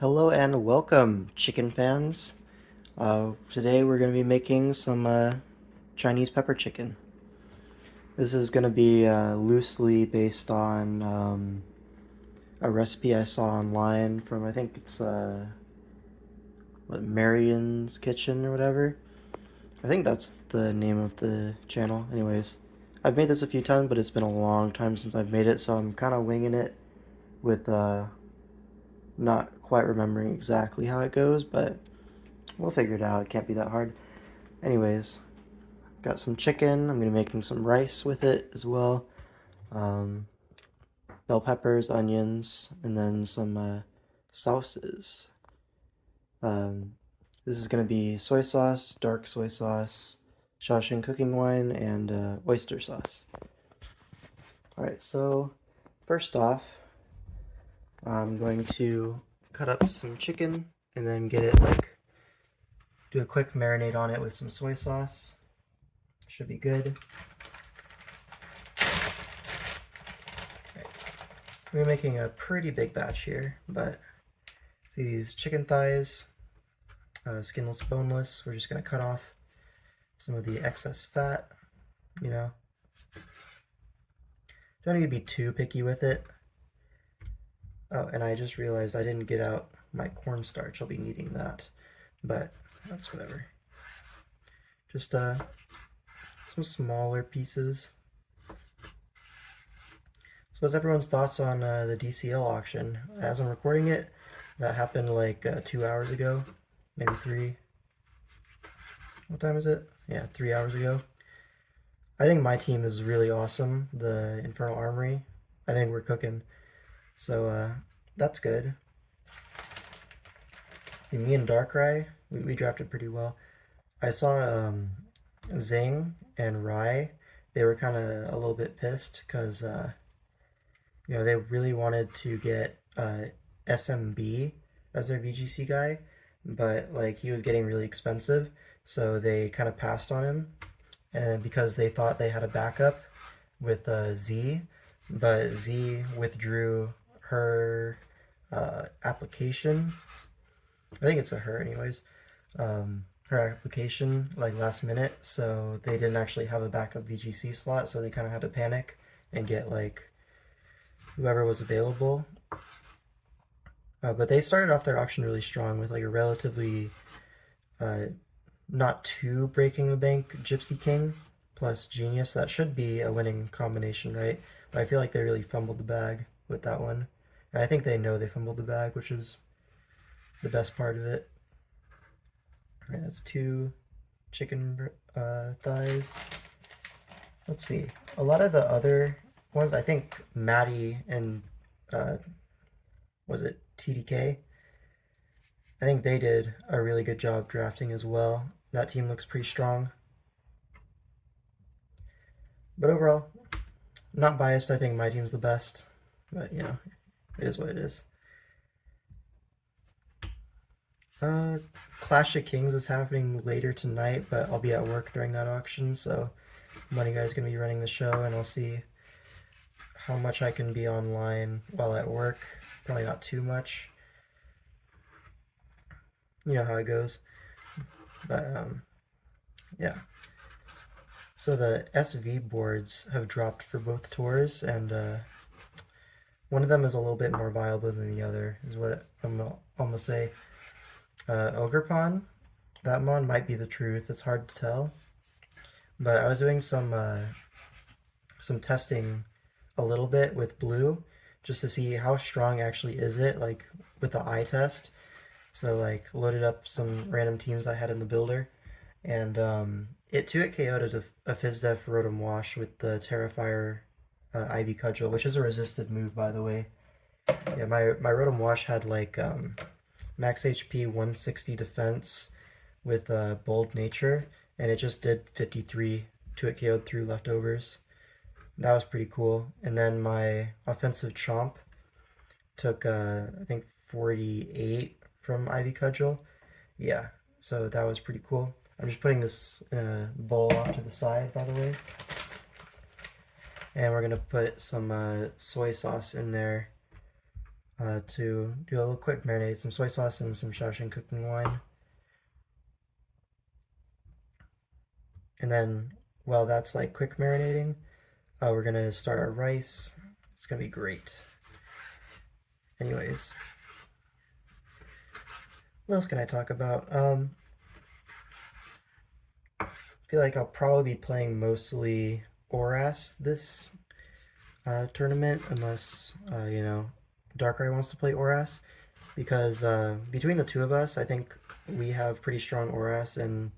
Hello and welcome, chicken fans. Today we're going to be making some Chinese pepper chicken. This is going to be loosely based on a recipe I saw online from, I think it's Marion's Kitchen or whatever. I think that's the name of the channel. Anyways, I've made this a few times, but it's been a long time since I've made it, so I'm kind of winging it with not quite remembering exactly how it goes, but we'll figure it out. It can't be that hard. Anyways, got some chicken. I'm gonna be making some rice with it as well. Um, Bell peppers, onions, and then some sauces. Um, this is gonna be soy sauce, dark soy sauce, Shaoxing cooking wine, and oyster sauce. All right, so first off, I'm going to cut up some chicken and then get it do a quick marinade on it with some soy sauce. Should be good. Right. We're making a pretty big batch here, but see these chicken thighs, skinless, boneless. We're just gonna cut off some of the excess fat, you know. Don't need to be too picky with it. Oh, and I just realized I didn't get out my cornstarch. I'll be needing that, but that's whatever. Just some smaller pieces. So what's everyone's thoughts on the DCL auction? As I'm recording it, that happened like 2 hours ago, maybe 3. What time is it? Yeah, 3 hours ago. I think my team is really awesome, the Infernal Armory. I think we're cooking. So that's good. See, me and Darkrai, we drafted pretty well. I saw Zing and Rai, they were kind of a little bit pissed because they really wanted to get SMB as their VGC guy, but like he was getting really expensive, so they kind of passed on him, and because they thought they had a backup with Z, but Z withdrew her application. I think it's a her, anyways. Her application like last minute, so they didn't actually have a backup VGC slot, so they kind of had to panic and get like whoever was available. But they started off their auction really strong with like a relatively not too breaking the bank Gypsy King plus Genius. That should be a winning combination, right? But I feel like they really fumbled the bag with that one. And I think they know they fumbled the bag, which is the best part of it. All right, that's 2 chicken thighs. Let's see. A lot of the other ones, I think Maddie and was it TDK? I think they did a really good job drafting as well. That team looks pretty strong. But overall, not biased. I think my team's the best. But, it is what it is. Clash of Kings is happening later tonight, but I'll be at work during that auction, so Money Guy's going to be running the show, and I'll see how much I can be online while at work. Probably not too much. You know how it goes. But, yeah. So the SV boards have dropped for both tours, and one of them is a little bit more viable than the other, is what I'm gonna say. Ogerpon, that mon might be the truth. It's hard to tell. But I was doing some testing a little bit with blue just to see how strong actually is it, like with the eye test. So like loaded up some random teams I had in the builder, and it 2-hit KO'd a FizzDef Rotom Wash with the Terrifier Ivy Cudgel, which is a resisted move, by the way. Yeah, my Rotom Wash had like max HP 160 defense with Bold Nature, and it just did 53 2-hit KO'd through leftovers. That was pretty cool. And then my offensive Chomp took I think 48 from Ivy Cudgel. Yeah, so that was pretty cool. I'm just putting this in a bowl off to the side, by the way. And we're gonna put some soy sauce in there. to do a little quick marinade, some soy sauce and some Shaoxing cooking wine. And then while that's like quick marinating, we're gonna start our rice. It's gonna be great. Anyways, what else can I talk about? I feel like I'll probably be playing mostly ORAS this tournament, unless you know, Darkrai wants to play ORAS, because between the two of us, I think we have pretty strong ORAS, and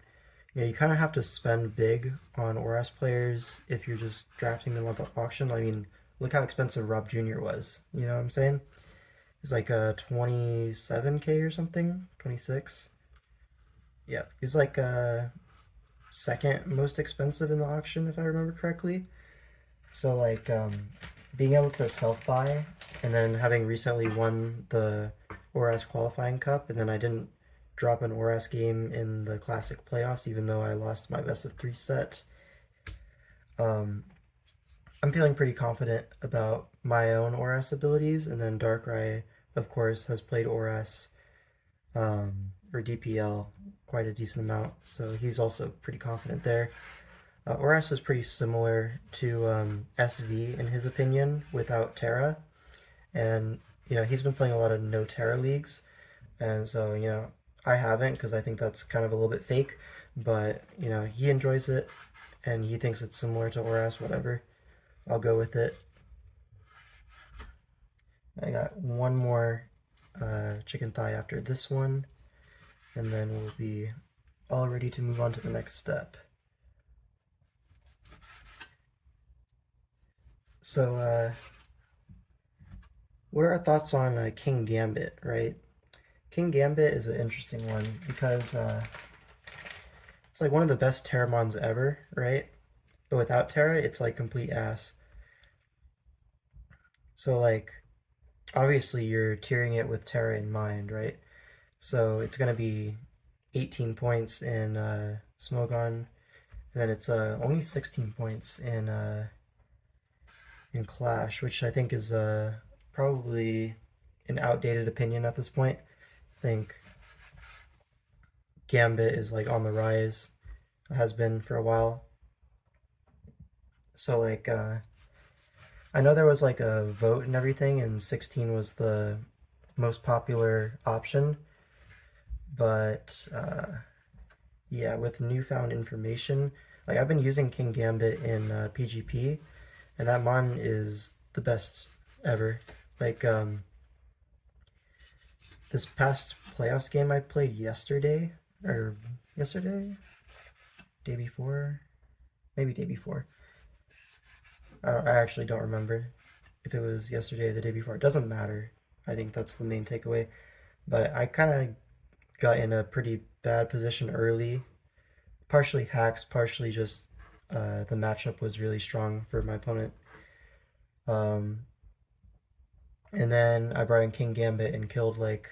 you know, you kind of have to spend big on ORAS players if you're just drafting them at the auction. I mean, look how expensive Rob Jr. was. You know what I'm saying? He's like 27K or something, 26. Yeah, he's like second most expensive in the auction if I remember correctly. So like being able to self-buy and then having recently won the ORAS qualifying cup, and then I didn't drop an ORAS game in the classic playoffs even though I lost my best of 3 set. I'm feeling pretty confident about my own ORAS abilities, and then Darkrai, of course, has played ORAS or DPL quite a decent amount, so he's also pretty confident there. ORAS is pretty similar to SV in his opinion without Terra, and you know he's been playing a lot of no Terra leagues, and so you know I haven't because I think that's kind of a little bit fake, but you know he enjoys it and he thinks it's similar to ORAS. Whatever, I'll go with it. I got one more chicken thigh after this one, and then we'll be all ready to move on to the next step. So, what are our thoughts on Kingambit, right? Kingambit is an interesting one because it's like one of the best Terramons ever, right? But without Terra, it's like complete ass. So, like, obviously you're tiering it with Terra in mind, right? So it's going to be 18 points in Smogon, and then it's only 16 points in Clash, which I think is probably an outdated opinion at this point. I think Gambit is like on the rise, has been for a while. So like I know there was like a vote and everything, and 16 was the most popular option, but yeah, with newfound information, like I've been using Kingambit in PGP, and that mon is the best ever. Like this past playoffs game I played yesterday, day before, maybe day before. I actually don't remember if it was yesterday or the day before. It doesn't matter. I think that's the main takeaway. But I kind of got in a pretty bad position early. Partially hacks, partially just the matchup was really strong for my opponent. And then I brought in Kingambit and killed like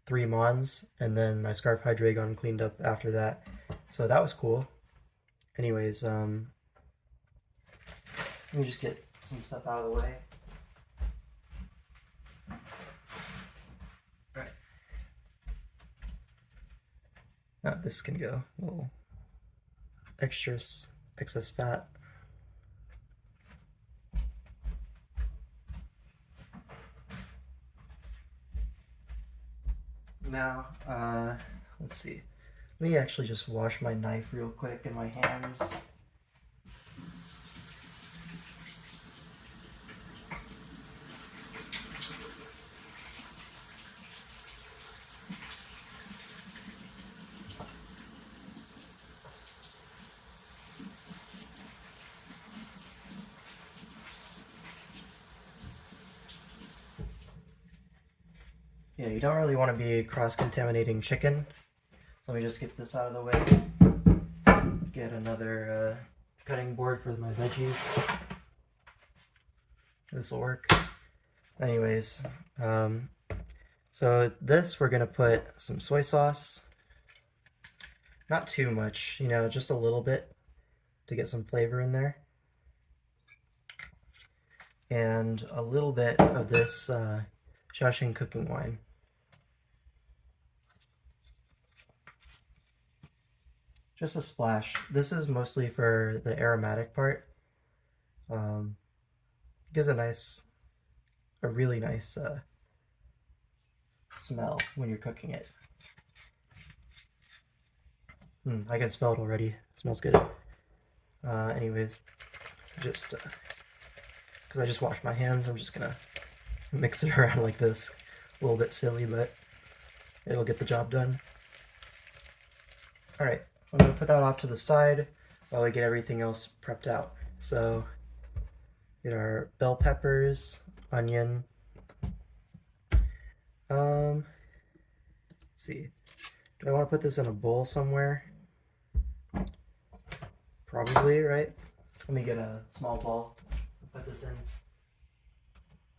3 Mons, and then my Scarf Hydreigon cleaned up after that. So that was cool. Anyways, let me just get some stuff out of the way. Alright. Now this can go. A little excess fat. Now, let's see. Let me actually just wash my knife real quick in my hands. Yeah, you don't really want to be cross-contaminating chicken. So let me just get this out of the way. Get another cutting board for my veggies. This will work. Anyways, so this we're gonna put some soy sauce. Not too much, you know, just a little bit to get some flavor in there. And a little bit of this Shaoxing cooking wine. Just a splash. This is mostly for the aromatic part. Gives a really nice smell when you're cooking it. I can smell it already. It smells good. Anyways, just because I just washed my hands, I'm just gonna mix it around like this. A little bit silly, but it'll get the job done. Alright, so I'm gonna put that off to the side while we get everything else prepped out. So, get our bell peppers, onion. Let's see. Do I want to put this in a bowl somewhere? Probably, right? Let me get a small bowl. Put this in.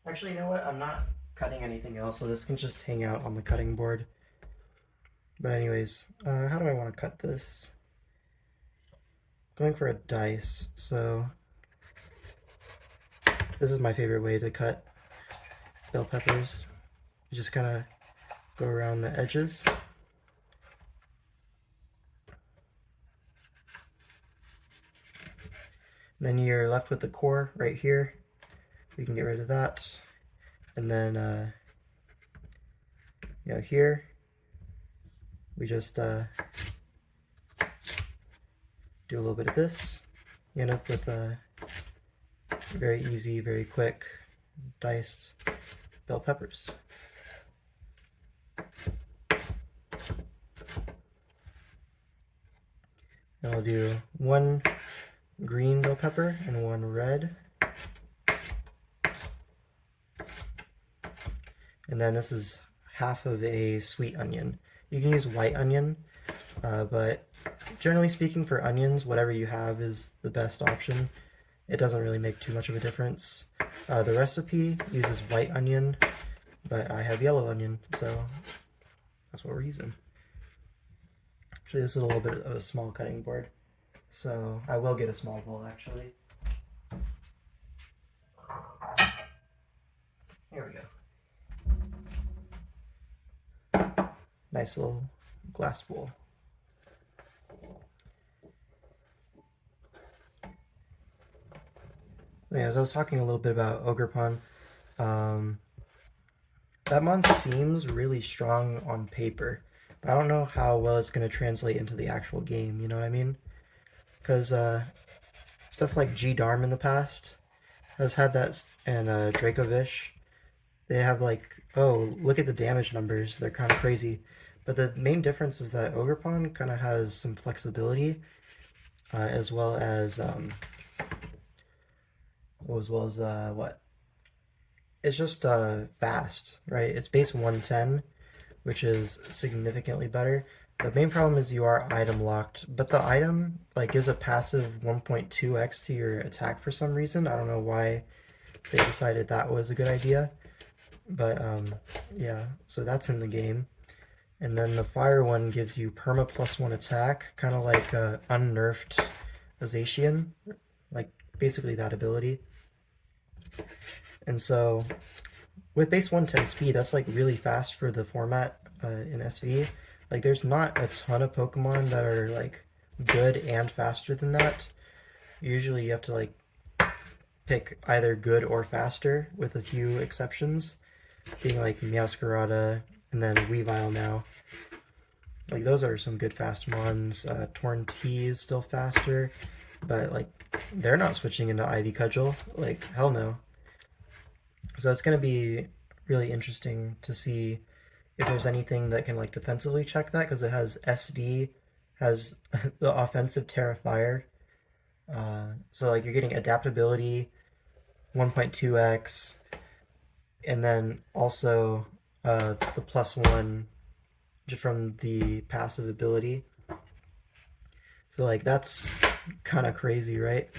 Actually, you know what? I'm not cutting anything else, so this can just hang out on the cutting board. But anyways, how do I want to cut this? Going for a dice, so this is my favorite way to cut bell peppers. You just kind of go around the edges. Then you're left with the core right here. We can get rid of that. And then, here, we just do a little bit of this. You end up with a very easy, very quick diced bell peppers. And I'll do one green bell pepper and one red. And then this is half of a sweet onion. You can use white onion, but generally speaking for onions, whatever you have is the best option. It doesn't really make too much of a difference. The recipe uses white onion, but I have yellow onion, so that's what we're using. Actually, this is a little bit of a small cutting board, so I will get a small bowl actually. Here we go. Nice little glass bowl. Yeah, as I was talking a little bit about Ogerpon, that mon seems really strong on paper, but I don't know how well it's going to translate into the actual game, you know what I mean? Because stuff like G-Darm in the past has had that, and Dracovish, they have like, oh, look at the damage numbers, they're kind of crazy. But the main difference is that Ogerpon kind of has some flexibility, as well as what? It's just fast, right? It's base 110, which is significantly better. The main problem is you are item locked, but the item like gives a passive 1.2x to your attack for some reason. I don't know why they decided that was a good idea, but yeah, so that's in the game. And then the fire one gives you perma +1 attack, kind of like unnerfed Azatian, like basically that ability. And so with base 110 speed, that's like really fast for the format in SV. Like there's not a ton of Pokemon that are like good and faster than that. Usually you have to like pick either good or faster, with a few exceptions, being like Meowscarada and then Weavile now. Like those are some good fast mons. Torn T is still faster, but like they're not switching into Ivy Cudgel. Like hell no. So it's going to be really interesting to see if there's anything that can like defensively check that, because it has SD, has the offensive Terra Fire. So like you're getting adaptability, 1.2x, and then also the +1 just from the passive ability. So like that's kind of crazy, right?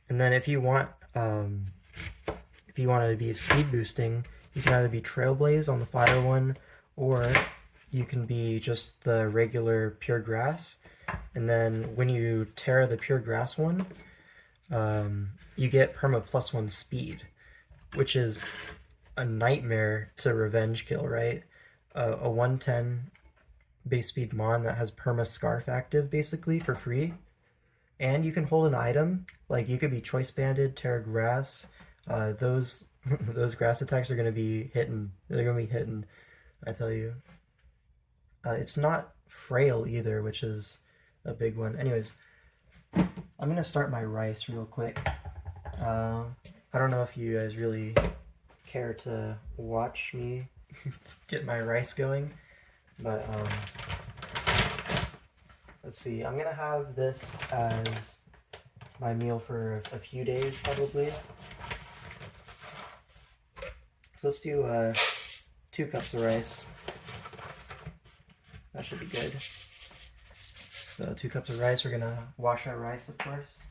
And then if you want to be speed boosting, you can either be Trailblaze on the fire one, or you can be just the regular pure grass. And then when you tear the pure grass one, you get perma +1 speed, which is a nightmare to revenge kill, right? A 110 base speed Mon that has perma scarf active basically for free, and you can hold an item. Like you could be choice banded, Terra Grass. Those those grass attacks are gonna be hitting. They're gonna be hitting. I tell you. It's not frail either, which is a big one. Anyways, I'm gonna start my rice real quick. I don't know if you guys really care to watch me get my rice going, but let's see. I'm gonna have this as my meal for a few days probably. So let's do 2 cups of rice. That should be good. So 2 cups of rice. We're gonna wash our rice, of course.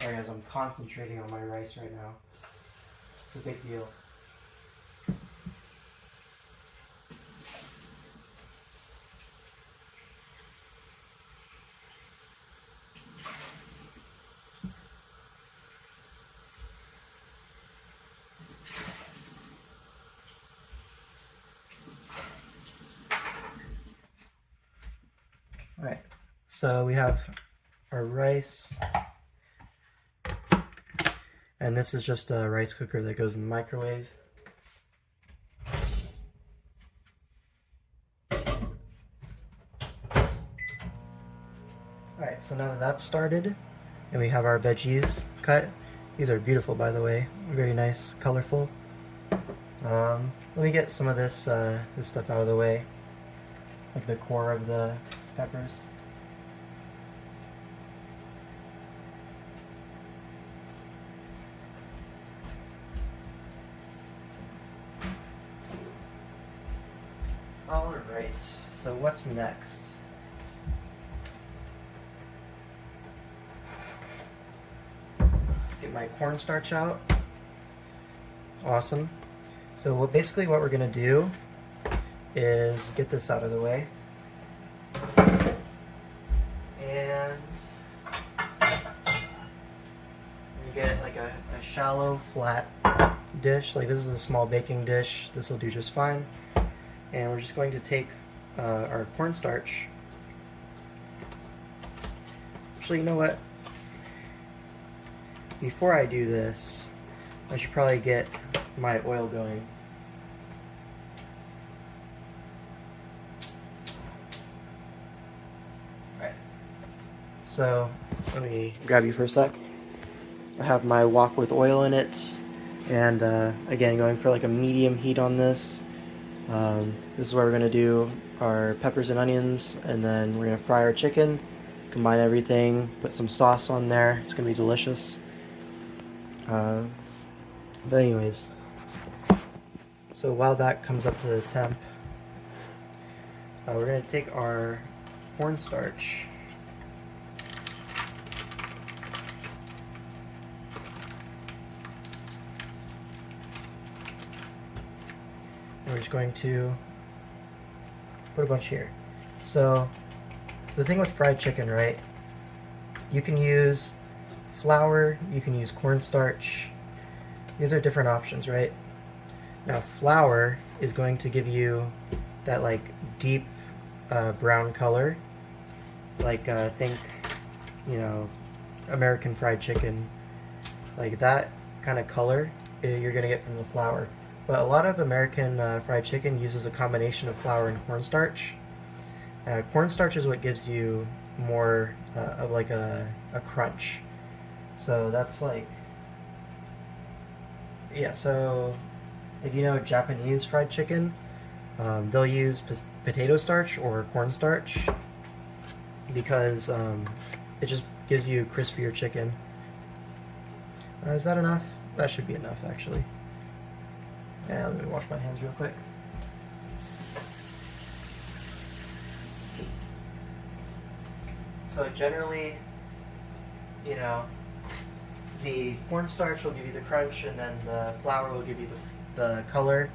Sorry guys, I'm concentrating on my rice right now. It's a big deal. Alright, so we have our rice. And this is just a rice cooker that goes in the microwave. Alright, so now that that's started, and we have our veggies cut. These are beautiful, by the way. Very nice, colorful. Let me get some of this this stuff out of the way, like the core of the peppers. Alright, so what's next? Let's get my cornstarch out. Awesome. So basically what we're going to do is get this out of the way. And we get like a shallow, flat dish. Like this is a small baking dish. This will do just fine. And we're just going to take our cornstarch. Actually, you know what? Before I do this, I should probably get my oil going. Alright. So, let me grab you for a sec. I have my wok with oil in it. And again, going for like a medium heat on this. This is where we're going to do our peppers and onions, and then we're going to fry our chicken, combine everything, put some sauce on there. It's going to be delicious. But anyways, so while that comes up to the temp, we're going to take our cornstarch. We're just going to put a bunch here. So the thing with fried chicken, right? You can use flour, you can use cornstarch. These are different options, right? Now flour is going to give you that like deep brown color. Like think, you know, American fried chicken. Like that kind of color you're gonna get from the flour. But a lot of American fried chicken uses a combination of flour and cornstarch. Cornstarch is what gives you more of like a crunch. So that's like, yeah, so if you know Japanese fried chicken, they'll use potato starch or cornstarch because it just gives you crispier chicken. Is that enough? That should be enough, actually. Yeah, let me wash my hands real quick. So generally, you know, the cornstarch will give you the crunch, and then the flour will give you the color.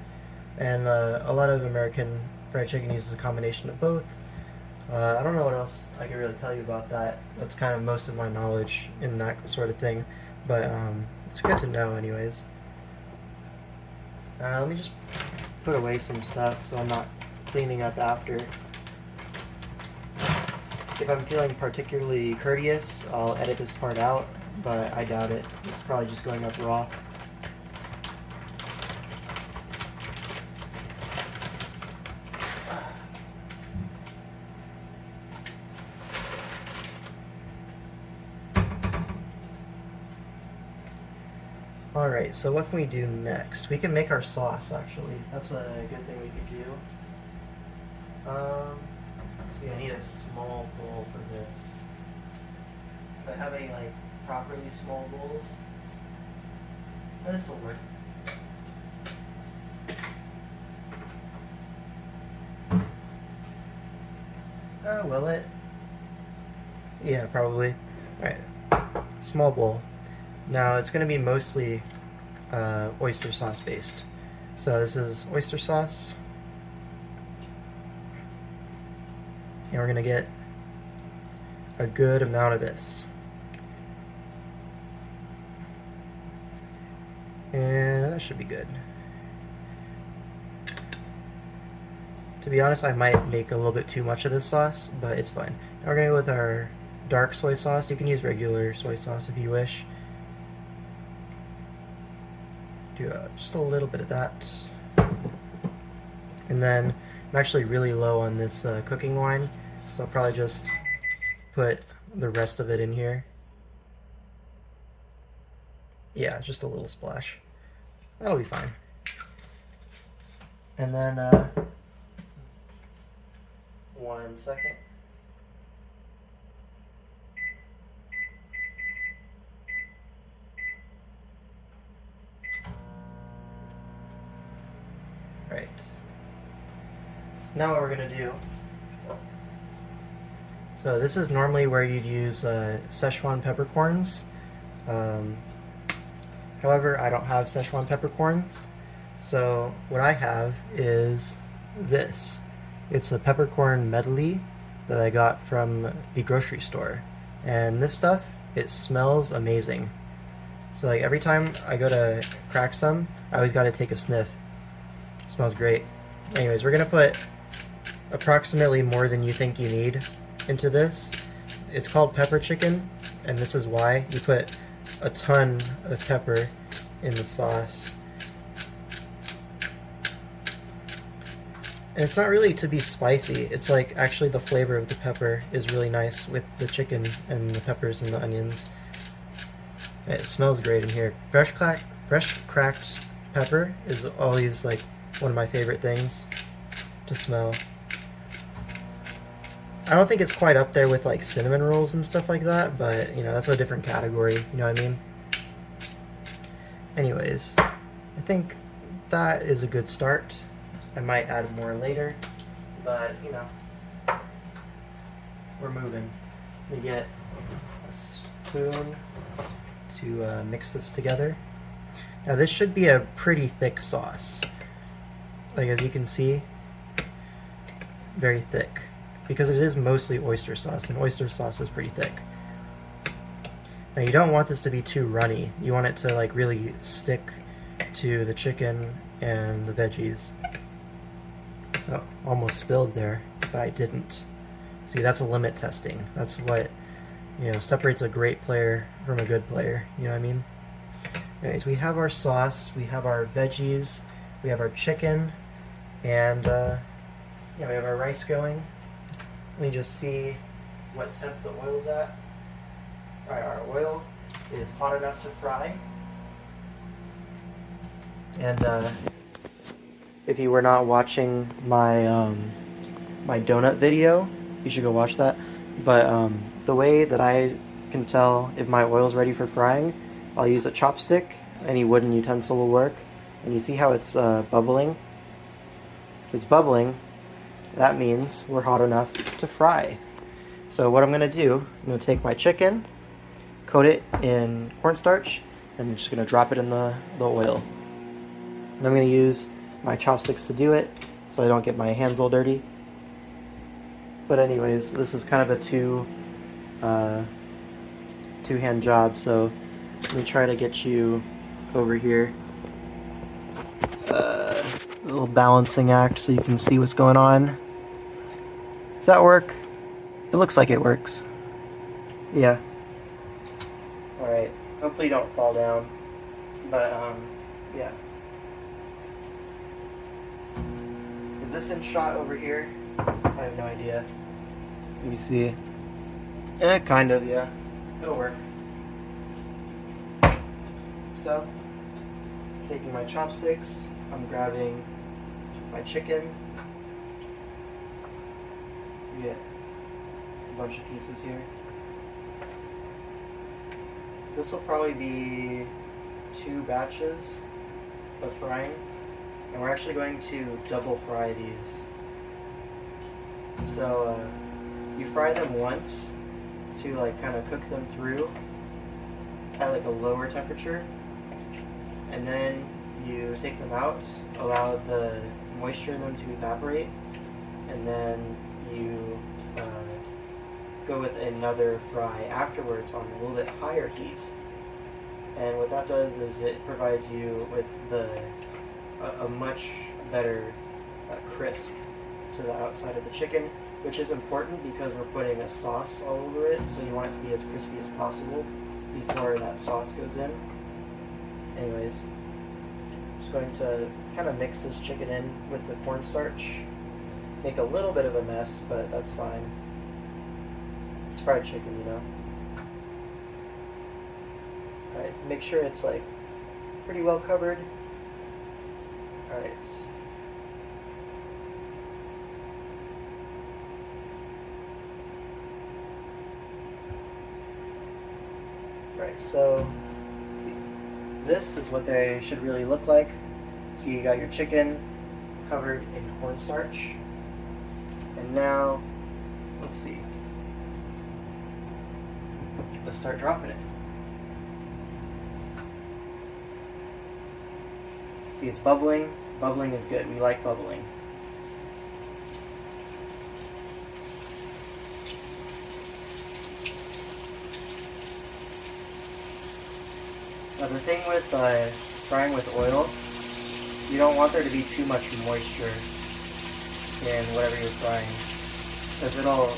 And a lot of American fried chicken uses a combination of both. I don't know what else I can really tell you about that. That's kind of most of my knowledge in that sort of thing. But it's good to know anyways. Let me just put away some stuff so I'm not cleaning up after. If I'm feeling particularly courteous, I'll edit this part out, but I doubt it. It's probably just going up raw. Alright, so what can we do next? We can make our sauce, actually. That's a good thing we could do. See, I need a small bowl for this. Do I have any, like, properly small bowls? Oh, this will work. Will it? Yeah, probably. Alright, small bowl. Now, it's going to be mostly oyster sauce based. So this is oyster sauce. And we're going to get a good amount of this. And that should be good. To be honest, I might make a little bit too much of this sauce, but it's fine. Now we're going to go with our dark soy sauce. You can use regular soy sauce if you wish. Do just a little bit of that. And then I'm actually really low on this cooking wine, so I'll probably just put the rest of it in here. Yeah, just a little splash. That'll be fine. And then, 1 second. Right. So now what we're going to do, so this is normally where you'd use Szechuan peppercorns. However, I don't have Szechuan peppercorns, so what I have is this. It's a peppercorn medley that I got from the grocery store, and this stuff, it smells amazing. So like every time I go to crack some, I always got to take a sniff. It smells great. Anyways, we're gonna put approximately more than you think you need into this. It's called pepper chicken, and this is why. You put a ton of pepper in the sauce. And it's not really to be spicy, it's like actually the flavor of the pepper is really nice with the chicken and the peppers and the onions. And it smells great in here. Fresh cracked pepper is always like one of my favorite things to smell. I don't think it's quite up there with like cinnamon rolls and stuff like that, but you know, that's a different category, you know what I mean? Anyways, I think that is a good start. I might add more later, but you know, we're moving. We get a spoon to mix this together. Now this should be a pretty thick sauce. Like as you can see, very thick. Because it is mostly oyster sauce, and oyster sauce is pretty thick. Now you don't want this to be too runny. You want it to like really stick to the chicken and the veggies. Oh, almost spilled there, but I didn't. See, that's a limit testing. That's what, you know, separates a great player from a good player. You know what I mean? Anyways, we have our sauce, we have our veggies, we have our chicken, and yeah, we have our rice going. Let me just see what temp the oil's at. Alright, our oil is hot enough to fry. And if you were not watching my my donut video, you should go watch that. But the way that I can tell if my oil's ready for frying, I'll use a chopstick. Any wooden utensil will work. And you see how it's bubbling? If it's bubbling, that means we're hot enough to fry. So what I'm going to do, I'm going to take my chicken, coat it in cornstarch, and I'm just going to drop it in the oil. And I'm going to use my chopsticks to do it so I don't get my hands all dirty. But anyways, this is kind of a two-hand job, so let me try to get you over here. A little balancing act so you can see what's going on. Does that work? It looks like it works. Yeah. Alright, hopefully you don't fall down. But, yeah. Is this in shot over here? I have no idea. Let me see. Kind of, yeah. It'll work. So, taking my chopsticks, I'm grabbing my chicken. You get a bunch of pieces here. This will probably be 2 batches of frying, and we're actually going to double fry these. So you fry them once to like kind of cook them through at like a lower temperature, and then you take them out, allow the moisture in them to evaporate, and then you go with another fry afterwards on a little bit higher heat. And what that does is it provides you with a much better crisp to the outside of the chicken, which is important because we're putting a sauce all over it, so you want it to be as crispy as possible before that sauce goes in. Anyways, just going to kind of mix this chicken in with the cornstarch. Make a little bit of a mess, but that's fine. It's fried chicken, you know. Alright, make sure it's like pretty well covered. Alright. Right, so see, this is what they should really look like. See, you got your chicken covered in cornstarch. And now, let's see. Let's start dropping it. See, it's bubbling. Bubbling is good. We like bubbling. Now the thing with frying with oil, you don't want there to be too much moisture in whatever you're frying, because it'll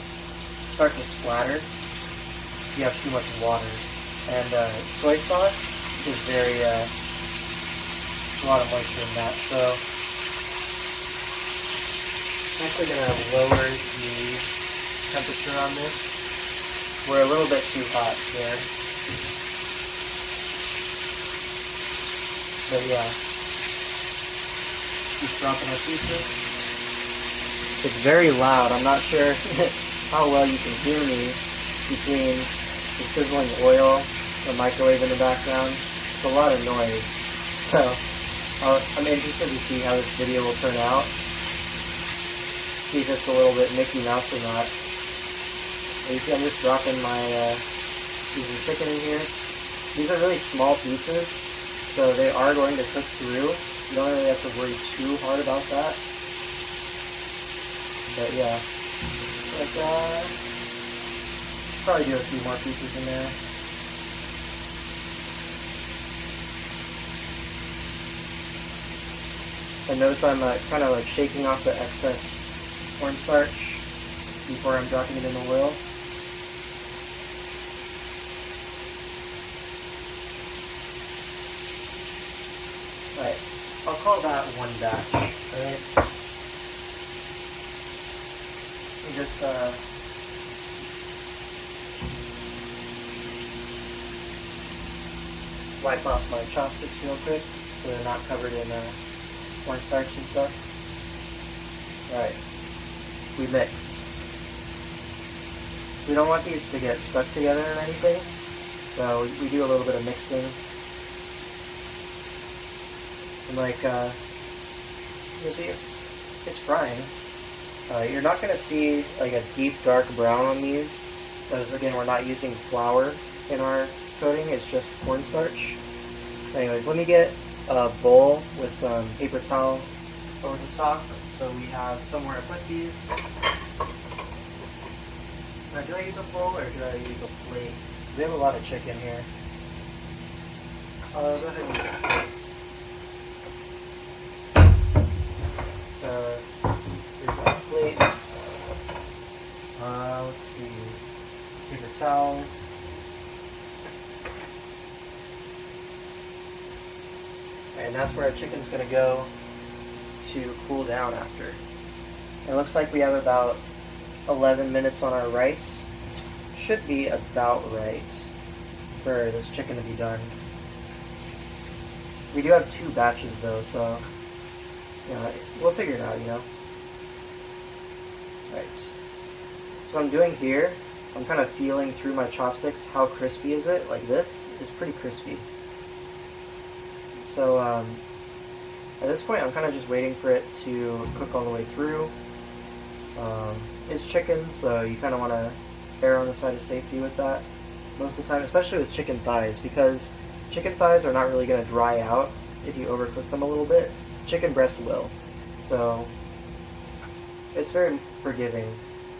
start to splatter if you have too much water. And soy sauce is very a lot of moisture in that, so I'm actually going to lower the temperature on this. We're a little bit too hot there. But yeah, just dropping our pieces. It's very loud. I'm not sure how well you can hear me between the sizzling oil, the microwave in the background. It's a lot of noise. So I'm interested to see how this video will turn out. See if it's a little bit Mickey Mouse or not. And you see I'm just dropping my pieces of chicken in here. These are really small pieces, so they are going to cook through. You don't really have to worry too hard about that. But yeah, like probably do a few more pieces in there. And notice I'm kind of like shaking off the excess cornstarch before I'm dropping it in the oil. Alright, I'll call that one batch, alright? Just wipe off my chopsticks real quick so they're not covered in cornstarch and stuff. Alright, we mix. We don't want these to get stuck together or anything, so we do a little bit of mixing And like, you see, it's frying. You're not going to see like a deep dark brown on these, because again, we're not using flour in our coating, it's just cornstarch. Anyways, let me get a bowl with some paper towel over the top so we have somewhere to put these. Now, do I use a bowl or do I use a plate? We have a lot of chicken here. Go ahead and use a plate. So, here's our plate. Let's see. Paper towels. And that's where our chicken's going to go to cool down after. It looks like we have about 11 minutes on our rice. Should be about right for this chicken to be done. We do have 2 batches though, so yeah, we'll figure it out, you know. Right. So what I'm doing here, I'm kind of feeling through my chopsticks how crispy is it. Like this is pretty crispy. So at this point, I'm kind of just waiting for it to cook all the way through. It's chicken, so you kind of want to err on the side of safety with that most of the time, especially with chicken thighs, because chicken thighs are not really going to dry out if you overcook them a little bit. Chicken breast will. So it's very forgiving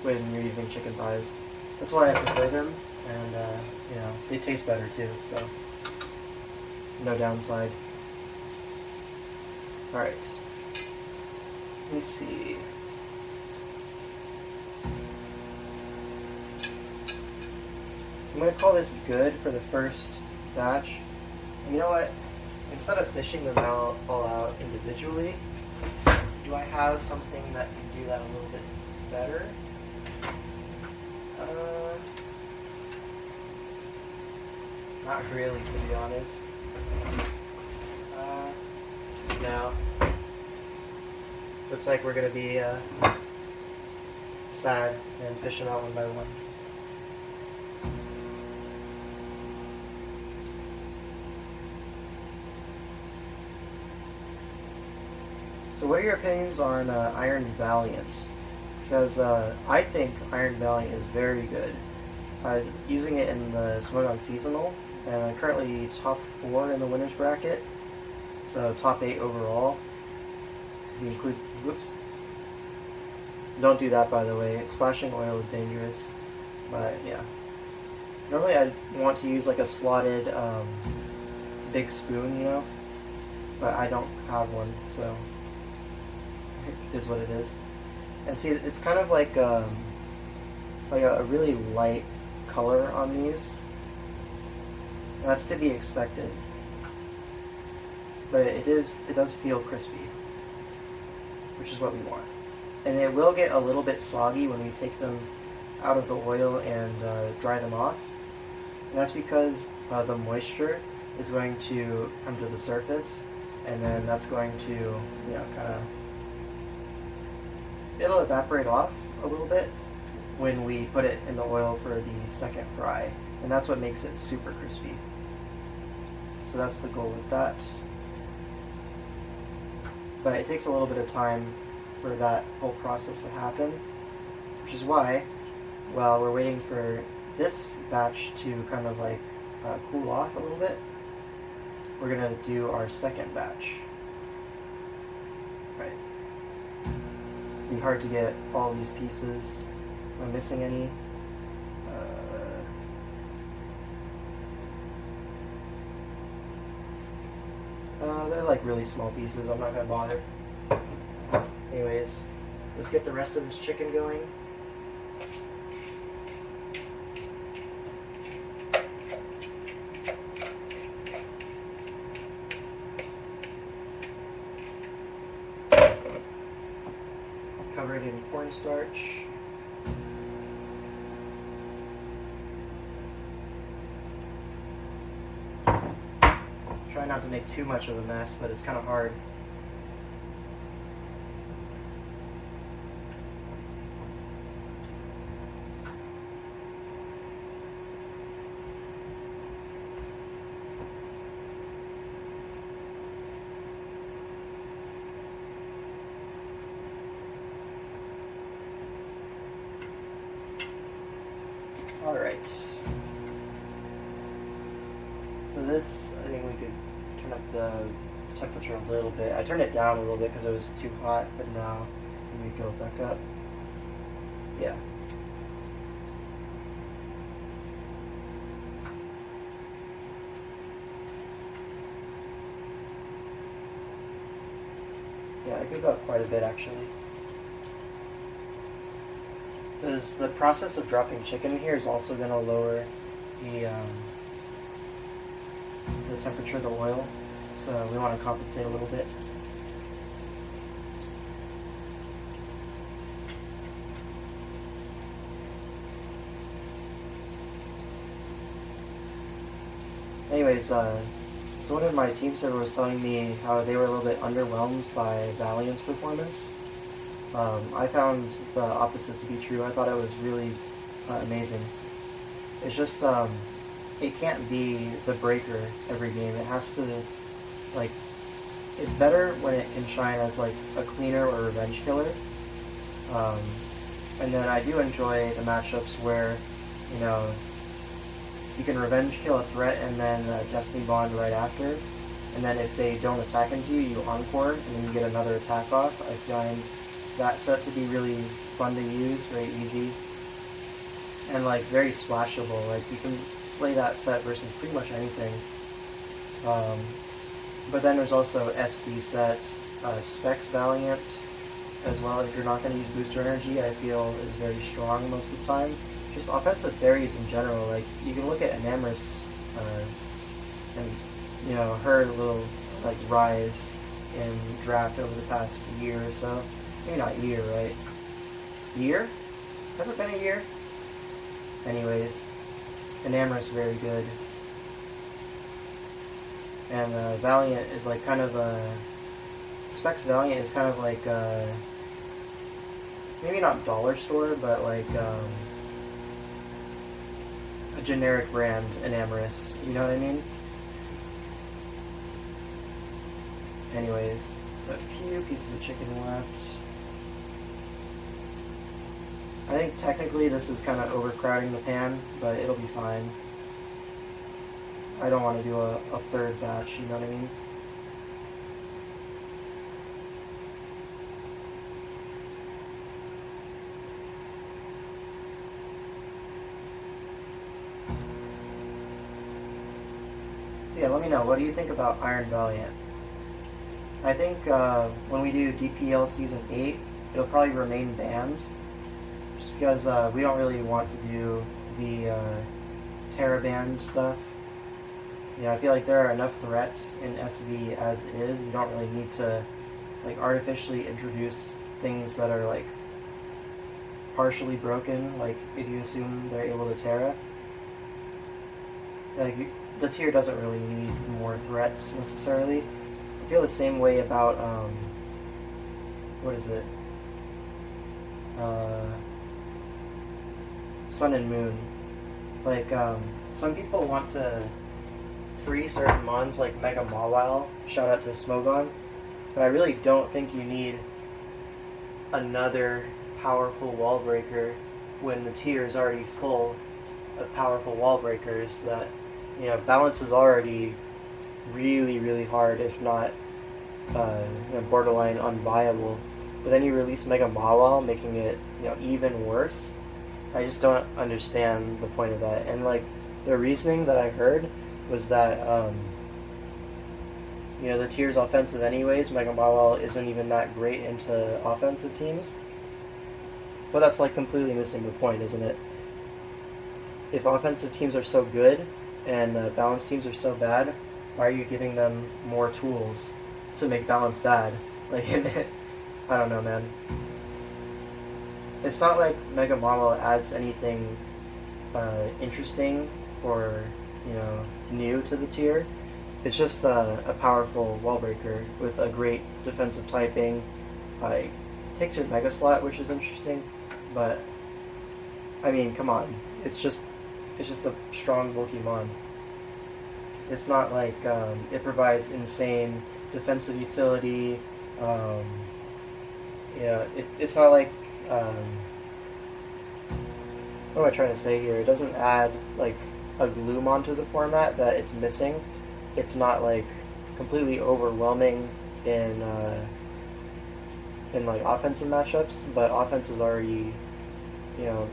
when you're using chicken thighs. That's why I prefer them, and you know, they taste better too, so no downside. Alright, let me see. I'm going to call this good for the first batch. And you know what? Instead of fishing them all out individually, do I have something that can do that a little bit better? Not really, to be honest. No. Looks like we're going to be sad and fishing out one by one. So what are your opinions on Iron Valiant? Because I think Iron Valiant is very good. I was using it in the Smogon Seasonal, and I'm currently top 4 in the winners bracket, so top 8 overall. If you include, whoops. Don't do that, by the way. Splashing oil is dangerous, but yeah. Normally I'd want to use like a slotted big spoon, you know, but I don't have one, so it is what it is. And see, it's kind of like a really light color on these. That's to be expected, but it does feel crispy, which is what we want. And it will get a little bit soggy when we take them out of the oil and dry them off. And that's because the moisture is going to come to the surface, and then that's going to, you know, kind of, it'll evaporate off a little bit when we put it in the oil for the second fry. And that's what makes it super crispy. So that's the goal with that. But it takes a little bit of time for that whole process to happen, which is why, while we're waiting for this batch to kind of like cool off a little bit, we're gonna do our second batch. Right. It'd be hard to get all these pieces. Am I missing any? They're like really small pieces. I'm not gonna bother. Anyways, let's get the rest of this chicken going. Cover it in cornstarch. Try not to make too much of a mess, but it's kind of hard. Alright. For this, I think we could turn up the temperature a little bit. I turned it down a little bit because it was too hot, but now let me go back up. Yeah. Yeah, I could go up quite a bit actually. Because the process of dropping chicken in here is also going to lower the temperature of the oil, so we want to compensate a little bit. Anyways, so one of my team server was telling me how they were a little bit underwhelmed by Valiant's performance. I found the opposite to be true. I thought it was really amazing. It's just, it can't be the breaker every game. It has to, like, it's better when it can shine as, like, a cleaner or revenge killer. And then I do enjoy the matchups where, you know, you can revenge kill a threat and then Destiny Bond right after. And then if they don't attack into you, you encore, and then you get another attack off. I find that set to be really fun to use, very easy, and like very splashable. Like you can play that set versus pretty much anything. But then there's also SD sets, Specs Valiant as well. If you're not going to use booster energy, I feel is very strong most of the time. Just offensive berries in general. Like you can look at Enamorus and you know her little like rise in draft over the past year or so. Maybe not year, right? Year? Has it been a year? Anyways, Enamorus very good. And Valiant is like kind of a... Specs Valiant is kind of like maybe not dollar store, but like a generic brand Enamorus. You know what I mean? Anyways, a few pieces of chicken left. I think technically this is kind of overcrowding the pan, but it'll be fine. I don't want to do a third batch, you know what I mean? So yeah, let me know. What do you think about Iron Valiant? I think when we do DPL Season 8, it'll probably remain banned. Just because we don't really want to do the Terra band stuff. You know, I feel like there are enough threats in SV as it is. You don't really need to like artificially introduce things that are like partially broken, like if you assume they're able to Terra. Like the tier doesn't really need more threats necessarily. I feel the same way about what is it? Sun and Moon. Like some people want to free certain mons like Mega Mawile, shout out to Smogon, but I really don't think you need another powerful wall breaker when the tier is already full of powerful wall breakers. That, you know, balance is already really hard, if not you know, borderline unviable. But then you release Mega Mawile, making it, you know, even worse. I just don't understand the point of that. And like the reasoning that I heard was that you know, the tier's offensive anyways. Mega Mawile isn't even that great into offensive teams. But that's like completely missing the point, isn't it? If offensive teams are so good and balanced teams are so bad, why are you giving them more tools to make balance bad? Like, I don't know, man. It's not like Mega Mawile adds anything interesting or, you know, new to the tier. It's just a powerful wall breaker with a great defensive typing. It takes your Mega Slot, which is interesting, but I mean, come on, it's just a strong bulky mon. It's not like it provides insane defensive utility. Yeah, it's not like what am I trying to say here? It doesn't add like a gloom onto the format that it's missing. It's not like completely overwhelming in like offensive matchups, but offense is already, you know,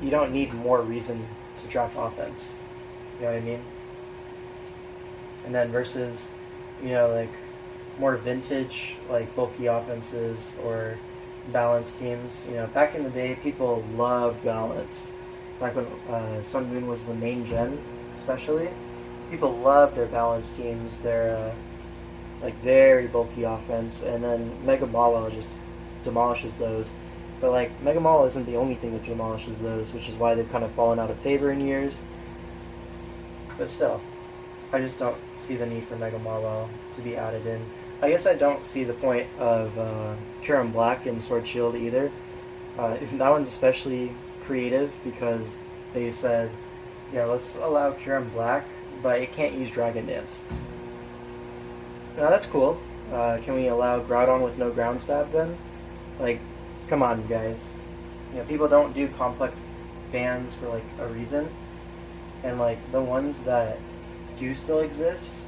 you don't need more reason to draft offense. You know what I mean? And then versus, like more vintage, like bulky offenses or balanced teams. Back in the day, people loved balance. Back when Sun Moon was the main gen, especially, people loved their balanced teams. Their like very bulky offense, and then Mega Mawile just demolishes those. But like Mega Mawile isn't the only thing that demolishes those, which is why they've kind of fallen out of favor in years. But still, I just don't see the need for Mega Mawile to be added in. I guess I don't see the point of Kyurem Black in Sword Shield either. That one's especially creative because they said, let's allow Kyurem Black, but it can't use Dragon Dance. Now that's cool. Can we allow Groudon with no Ground Stab then? Like, come on, guys. People don't do complex bans for like a reason, and like the ones that do still exist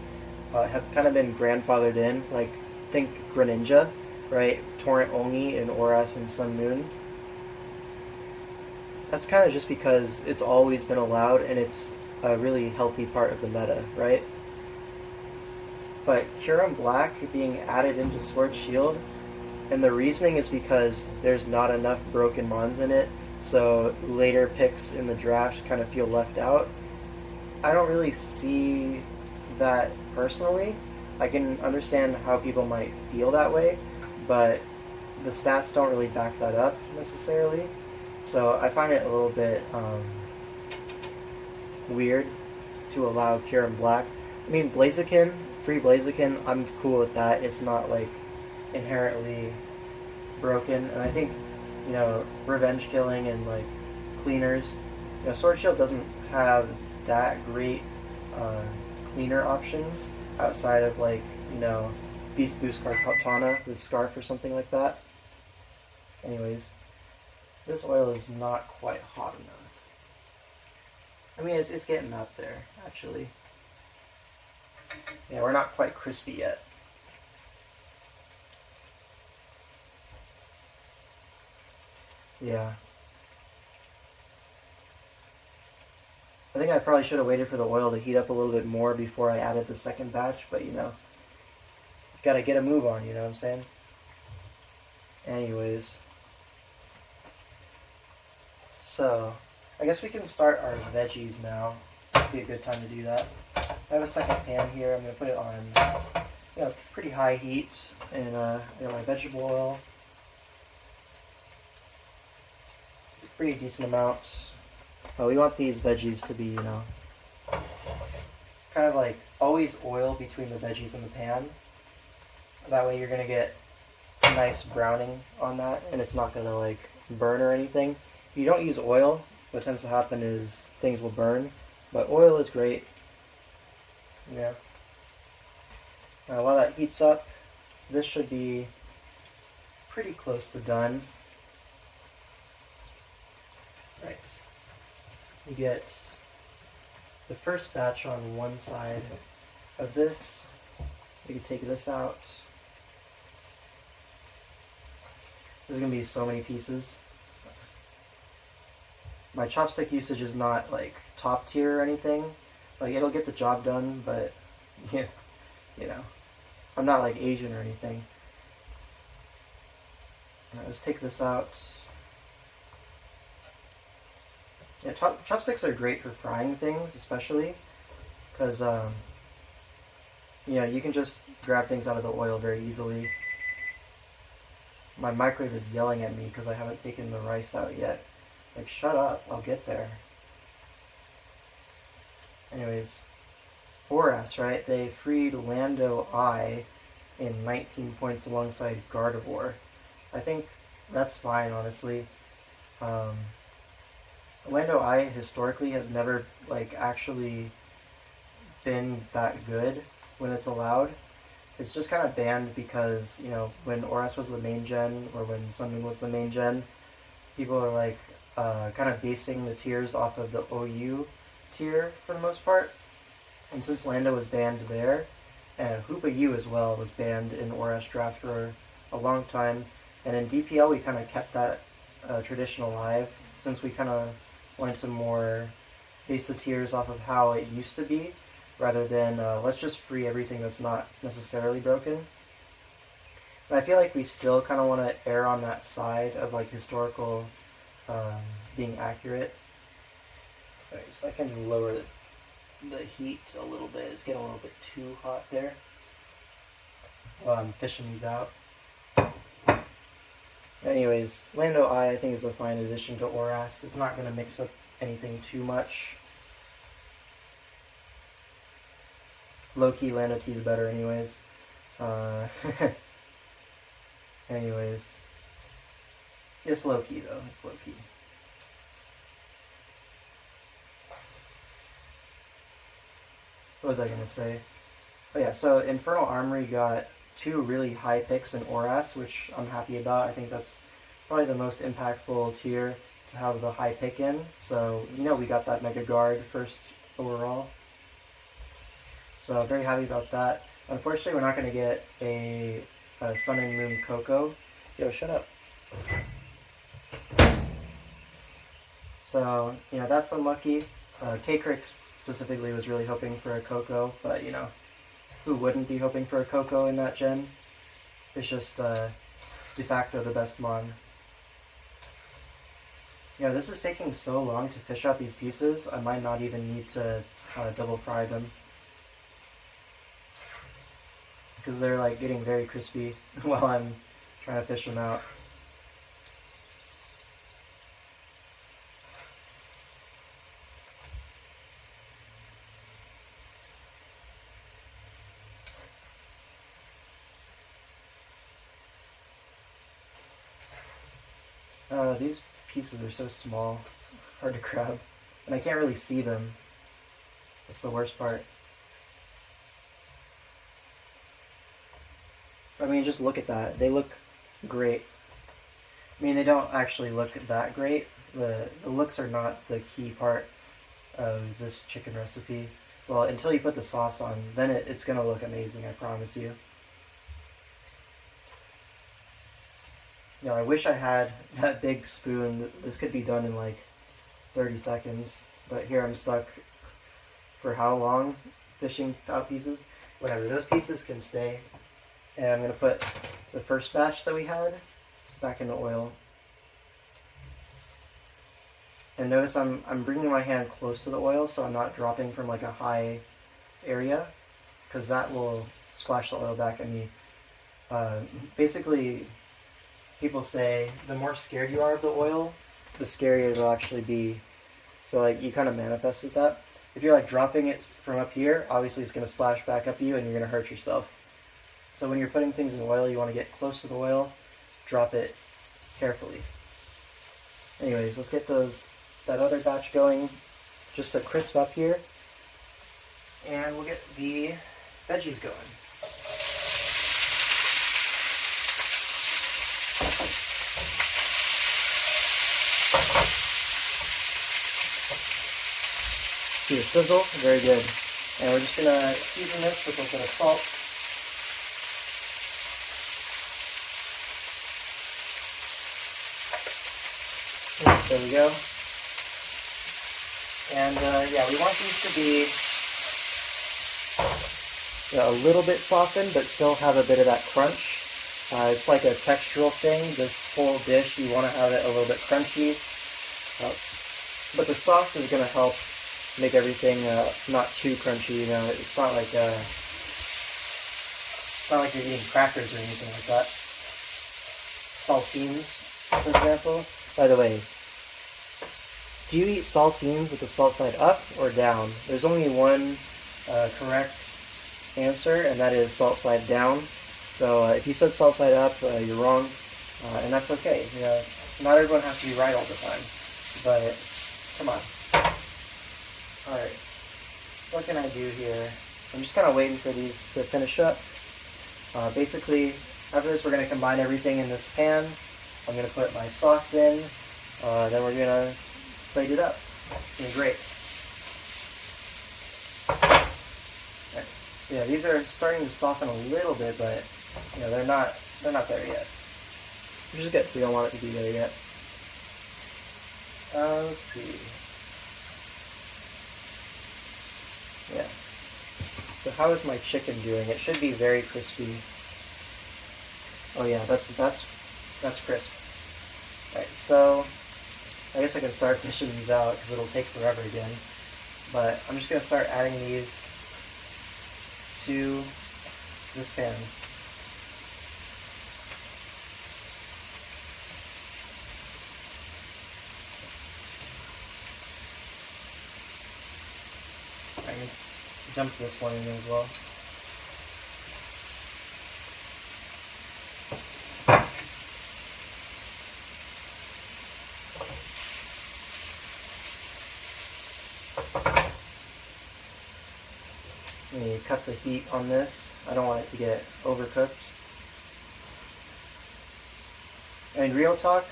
have kind of been grandfathered in. Like, think Greninja, right? Torrent only in ORAS and Sun Moon. That's kind of just because it's always been allowed and it's a really healthy part of the meta, right? But Kyurem Black being added into Sword Shield, and the reasoning is because there's not enough broken mons in it, so later picks in the draft kind of feel left out. I don't really see that personally. I can understand how people might feel that way, but the stats don't really back that up necessarily. So I find it a little bit weird to allow Kyurem Black. I mean, Blaziken, free Blaziken, I'm cool with that. It's not like inherently broken, and I think revenge killing and like cleaners. Sword Shield doesn't have that great cleaner options outside of like Beast Boost Kartana with Scarf or something like that. Anyways, this oil is not quite hot enough. I mean, it's getting up there actually. Yeah, we're not quite crispy yet. Yeah. I think I probably should have waited for the oil to heat up a little bit more before I added the second batch, but gotta get a move on, you know what I'm saying? Anyways. So, I guess we can start our veggies now. Be a good time to do that. I have a second pan here. I'm gonna put it on pretty high heat, and my vegetable oil. Pretty decent amount. We want these veggies to be, kind of like always oil between the veggies and the pan. That way you're gonna get a nice browning on that, and it's not gonna like burn or anything. If you don't use oil, what tends to happen is things will burn, but oil is great. Yeah. Now while that heats up, this should be pretty close to done. Right. You get the first batch on one side of this. You can take this out. There's going to be so many pieces. My chopstick usage is not like top tier or anything. Like, it'll get the job done, but I'm not like Asian or anything. Right, let's take this out. Yeah, chopsticks are great for frying things, especially because you can just grab things out of the oil very easily. My microwave is yelling at me because I haven't taken the rice out yet. Like, shut up, I'll get there. Anyways, ORAS, right? They freed Lando I in 19 points alongside Gardevoir. I think that's fine, honestly. Lando I historically has never like actually been that good when it's allowed. It's just kind of banned because when ORAS was the main gen or when Sun Moon was the main gen, people are like, kind of basing the tiers off of the OU tier for the most part. And since Lando was banned there, and Hoopa U as well was banned in ORAS draft for a long time, and in DPL we kind of kept that tradition alive since we kind of wanted to more base the tiers off of how it used to be, rather than let's just free everything that's not necessarily broken. And I feel like we still kind of want to err on that side of like historical being accurate. Alright, so I can lower the heat a little bit. It's getting a little bit too hot there while I'm fishing these out. Anyways, Lando I think is a fine addition to ORAS. It's not going to mix up anything too much. Low-key, Lando T is better anyways. Anyways. It's low-key though. It's low-key. What was I going to say? Oh yeah, so Infernal Armory got 2 really high picks in ORAS, which I'm happy about. I think that's probably the most impactful tier to have the high pick in. So, we got that Mega Guard first overall. So I'm very happy about that. Unfortunately, we're not going to get a Sun and Moon Coco. Yo, shut up. So, that's unlucky. K-Crick specifically was really hoping for a Coco, but, who wouldn't be hoping for a Coco in that gen? It's just de facto the best mon. This is taking so long to fish out these pieces, I might not even need to double fry them. Because they're like getting very crispy while I'm trying to fish them out. These pieces are so small, hard to grab, and I can't really see them. That's the worst part. I mean, just look at that. They look great. I mean, they don't actually look that great. The looks are not the key part of this chicken recipe. Well, until you put the sauce on, then it's going to look amazing, I promise you. I wish I had that big spoon. This could be done in like 30 seconds. But here I'm stuck for how long fishing out pieces? Whatever, those pieces can stay. And I'm going to put the first batch that we had back in the oil. And notice I'm bringing my hand close to the oil so I'm not dropping from like a high area, because that will splash the oil back at me. Basically, people say the more scared you are of the oil, the scarier it'll actually be. So like you kind of manifested that. If you're like dropping it from up here, obviously it's going to splash back up you and you're going to hurt yourself. So when you're putting things in oil, you want to get close to the oil, drop it carefully. Anyways, let's get that other batch going just to crisp up here. And we'll get the veggies going. See the sizzle? Very good. And we're just going to season this with a little bit of salt. There we go. And yeah, we want these to be a little bit softened, but still have a bit of that crunch. It's like a textural thing. This whole dish, you want to have it a little bit crunchy. But the sauce is going to help make everything not too crunchy. It's not like you're eating crackers or anything like that. Saltines, for example. By the way, do you eat saltines with the salt side up or down? There's only one correct answer, and that is salt side down. So if you said salt side up, you're wrong, and that's okay. Not everyone has to be right all the time, but come on. Alright, what can I do here? I'm just kind of waiting for these to finish up. Basically, after this we're going to combine everything in this pan. I'm going to put my sauce in, Then we're gonna plate it up. It's gonna be great. Right. Yeah, these are starting to soften a little bit, but you know they're not there yet. Which is good. We don't want it to be there yet. Let's see. Yeah. So how is my chicken doing? It should be very crispy. Oh yeah, that's crisp. Alright, so I guess I can start fishing these out because it'll take forever again. But I'm just going to start adding these to this pan. I can dump this one in as well. Let me cut the heat on this. I don't want it to get overcooked. And real talk,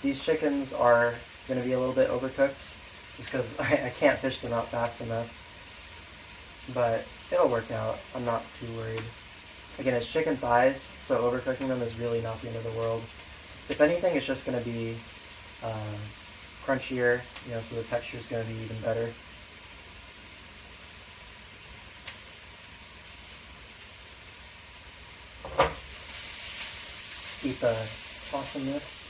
these chickens are going to be a little bit overcooked just because I can't fish them out fast enough. But it'll work out. I'm not too worried. Again, it's chicken thighs, so overcooking them is really not the end of the world. If anything, it's just going to be crunchier, you know, so the texture is going to be even better. Keep tossing this.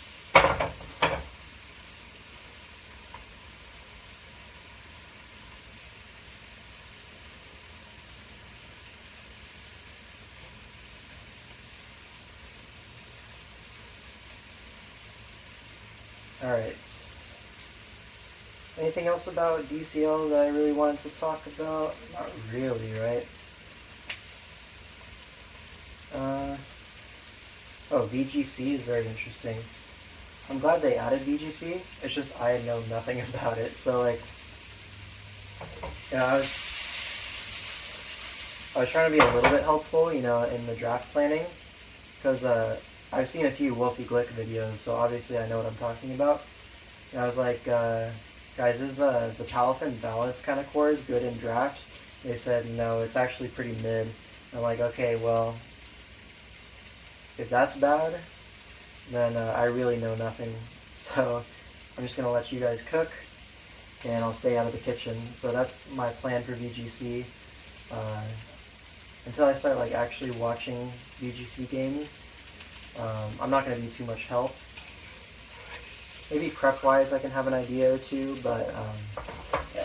Alright. Anything else about DCL that I really wanted to talk about? Not really, right? Oh, VGC is very interesting. I'm glad they added VGC. It's just I know nothing about it. So like, you know, I was trying to be a little bit helpful, you know, in the draft planning, because I've seen a few Wolfie Glick videos, so obviously I know what I'm talking about. And I was like, guys, is the Palafin balance kind of chord good in draft? They said, no, it's actually pretty mid. I'm like, okay, well, if that's bad, then I really know nothing. So I'm just going to let you guys cook, and I'll stay out of the kitchen. So that's my plan for VGC. Until I start like actually watching VGC games, I'm not going to be too much help. Maybe prep-wise I can have an idea or two, but yeah,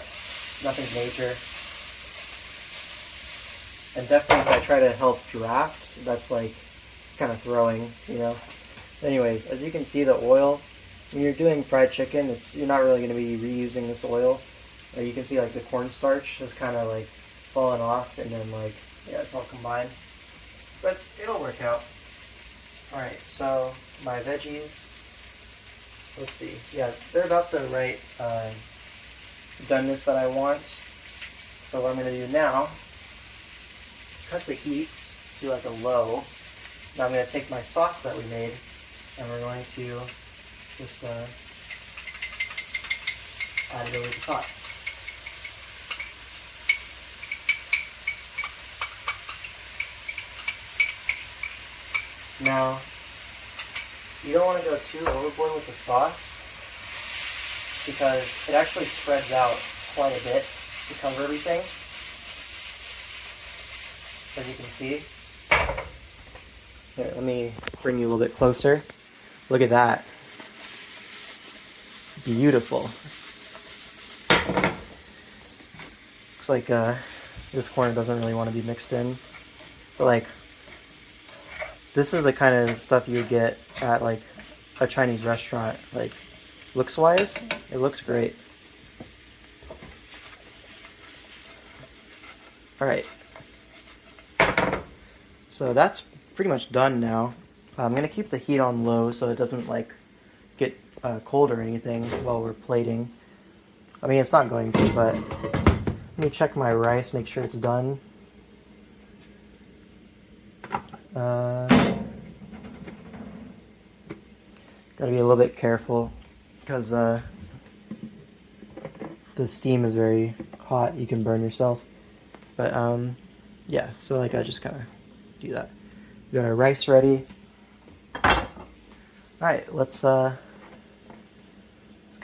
nothing major. And definitely if I try to help draft, that's like kind of throwing, you know. Anyways, as you can see, the oil, when you're doing fried chicken, you're not really going to be reusing this oil. You can see like the cornstarch is kind of like falling off, and then like, yeah, it's all combined. But it'll work out. Alright, so my veggies, let's see, yeah, they're about the right doneness that I want. So what I'm going to do now, cut the heat to like a low. Now I'm going to take my sauce that we made, and we're going to just add it over the top. Now, you don't want to go too overboard with the sauce, because it actually spreads out quite a bit to cover everything, as you can see. Here, let me bring you a little bit closer. Look at that. Beautiful. Looks like this corn doesn't really want to be mixed in, but like, this is the kind of stuff you get at like a Chinese restaurant. Like, looks wise, it looks great. Alright, so that's pretty much done now. I'm gonna keep the heat on low so it doesn't like get cold or anything while we're plating. I mean, it's not going to, but let me check my rice, make sure it's done. Gotta be a little bit careful. because the steam is very hot. You can burn yourself. But yeah, so like I just kind of do that. We got our rice ready. Alright, let's get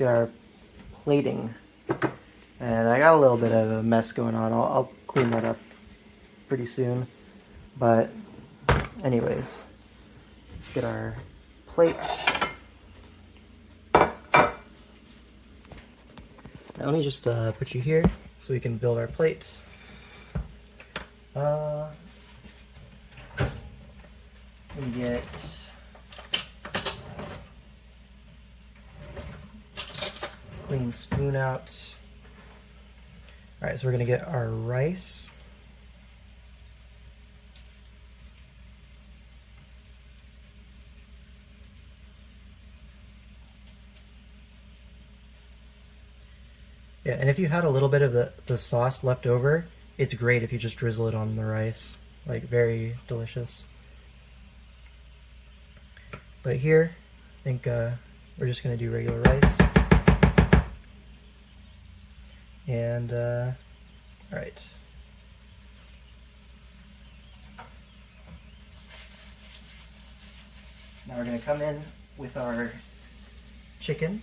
our plating. And I got a little bit of a mess going on. I'll clean that up pretty soon. But anyways, let's get our plate. Now let me just put you here so we can build our plate. And get clean spoon out. Alright, so we're gonna get our rice. Yeah, and if you had a little bit of the sauce left over, it's great if you just drizzle it on the rice. Like, very delicious. But here, I think we're just going to do regular rice. And, alright. Now we're going to come in with our chicken.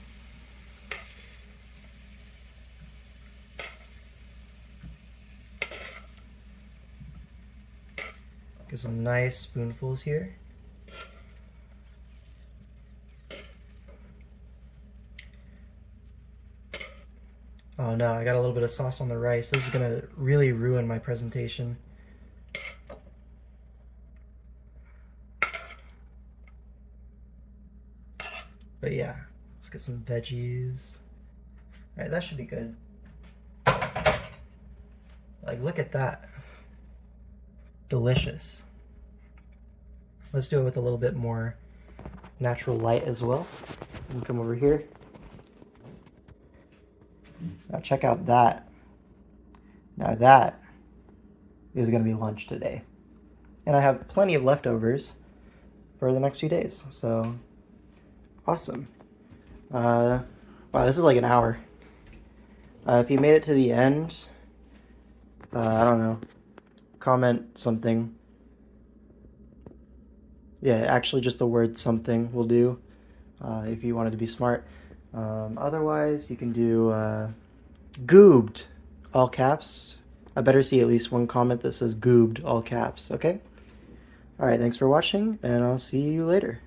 Get some nice spoonfuls here. Oh no, I got a little bit of sauce on the rice. This is gonna really ruin my presentation. But yeah, let's get some veggies. Alright, that should be good. Like, look at that. Delicious. Let's do it with a little bit more natural light as well. And come over here. Now check out that. Now that is going to be lunch today. And I have plenty of leftovers for the next few days. So, awesome. Wow, this is like an hour. If you made it to the end, I don't know, comment something. Yeah, actually just the word something will do, if you wanted to be smart. Otherwise, you can do goobed, all caps. I better see at least one comment that says goobed, all caps, okay? Alright, thanks for watching, and I'll see you later.